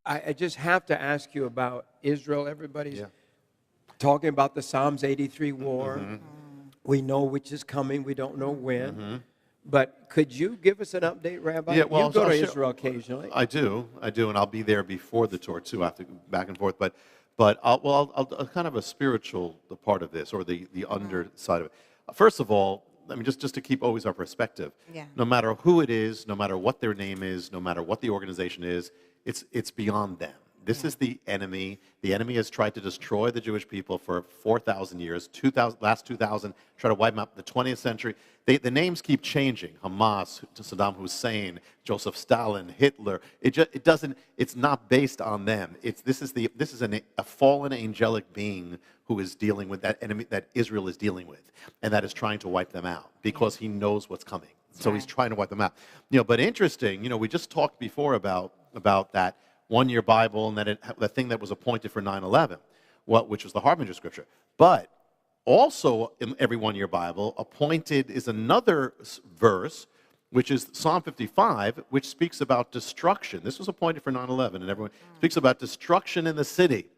I just have to ask you about Israel. Everybody's Yeah. talking about the Psalms 83 war. Mm-hmm. We know which is coming. We don't know when. Mm-hmm. But could you give us an update, Rabbi? Yeah, well, you go I'll to share- Israel occasionally. I do, and I'll be there before the tour too. I have to go back and forth, but I'll kind of a spiritual part of this, or the underside of it. First of all, I mean, just to keep always our perspective. Yeah. No matter who it is, no matter what their name is, no matter what the organization is, it's beyond them. This is the enemy. The enemy has tried to destroy the Jewish people for 4,000 years, last 2,000, try to wipe them out. The 20th century, the names keep changing. Hamas, Saddam Hussein, Joseph Stalin, Hitler. It's not based on them. This is a fallen angelic being who is dealing with that enemy that Israel is dealing with, and that is trying to wipe them out because he knows what's coming. So he's trying to wipe them out. But interesting. We just talked before about that one-year Bible, and then the thing that was appointed for 9/11, which was the Harbinger scripture. But also in every one-year Bible, appointed is another verse, which is Psalm 55, which speaks about destruction. This was appointed for 9/11, and everyone speaks about destruction in the city.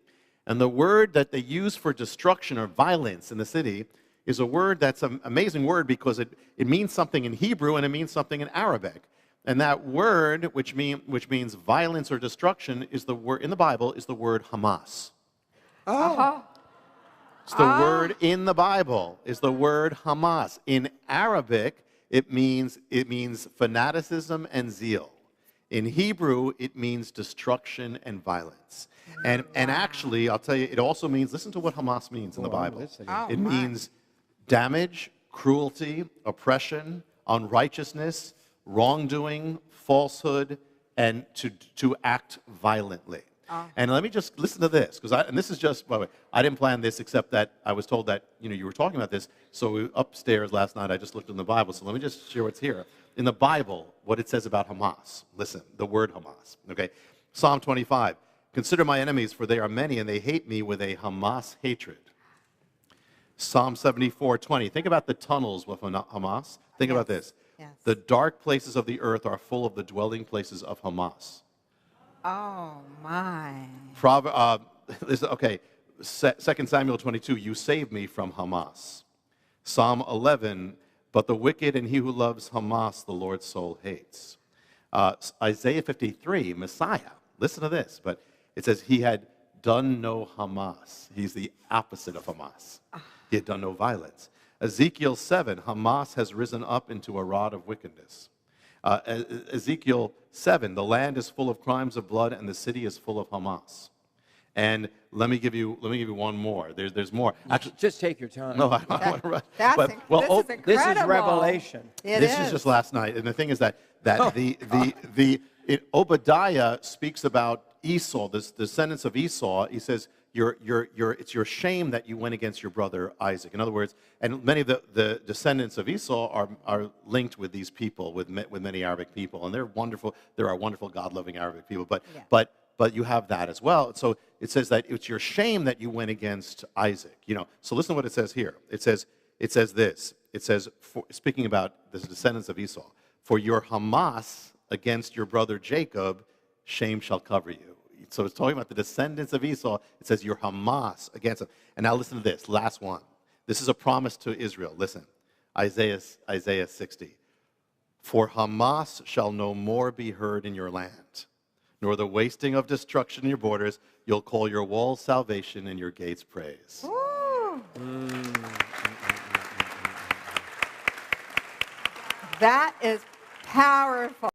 And the word that they use for destruction or violence in the city is a word that's an amazing word because it means something in Hebrew and it means something in Arabic. And that word, which means violence or destruction, is the word in the Bible is the word Hamas. Oh. It's the word in the Bible is the word Hamas. In Arabic, it means fanaticism and zeal. In Hebrew, it means destruction and violence. And actually, I'll tell you, it also means, listen to what Hamas means in the Bible. It means damage, cruelty, oppression, unrighteousness, wrongdoing, falsehood, and to act violently. And let me just listen to this, and this is just, by the way, I didn't plan this except that I was told that you were talking about this. So upstairs last night, I just looked in the Bible. So let me just share what's here in the Bible, what it says about Hamas. Listen, the word Hamas. Okay, Psalm 25. Consider my enemies, for they are many, and they hate me with a Hamas hatred. Psalm 74:20. Think about the tunnels with Hamas. Think about this. Yes. The dark places of the earth are full of the dwelling places of Hamas. Oh, my. Okay, 2 Samuel 22, you save me from Hamas. Psalm 11, but the wicked and he who loves Hamas, the Lord's soul hates. Isaiah 53, Messiah, listen to this, but it says he had done no Hamas. He's the opposite of Hamas. He had done no violence. Ezekiel 7, Hamas has risen up into a rod of wickedness. Ezekiel 7, the land is full of crimes of blood and the city is full of Hamas. And let me give you one more. There's more. Actually, just take your time. No, I don't want to rush. This is incredible. This is Revelation. This is just last night. And the thing is that Obadiah speaks about Esau, the descendants of Esau. He says, it's your shame that you went against your brother Isaac. In other words, and many of the descendants of Esau are linked with these people, with many Arabic people, and they're wonderful. There are wonderful, God-loving Arabic people, but you have that as well. So it says that it's your shame that you went against Isaac. So listen to what it says here. It says this. It says, speaking about the descendants of Esau, for your Hamas against your brother Jacob, shame shall cover you. So it's talking about the descendants of Esau. It says your Hamas against them. And now listen to this, last one. This is a promise to Israel. Listen, Isaiah 60. For Hamas shall no more be heard in your land, nor the wasting of destruction in your borders. You'll call your walls salvation and your gates praise. That is powerful.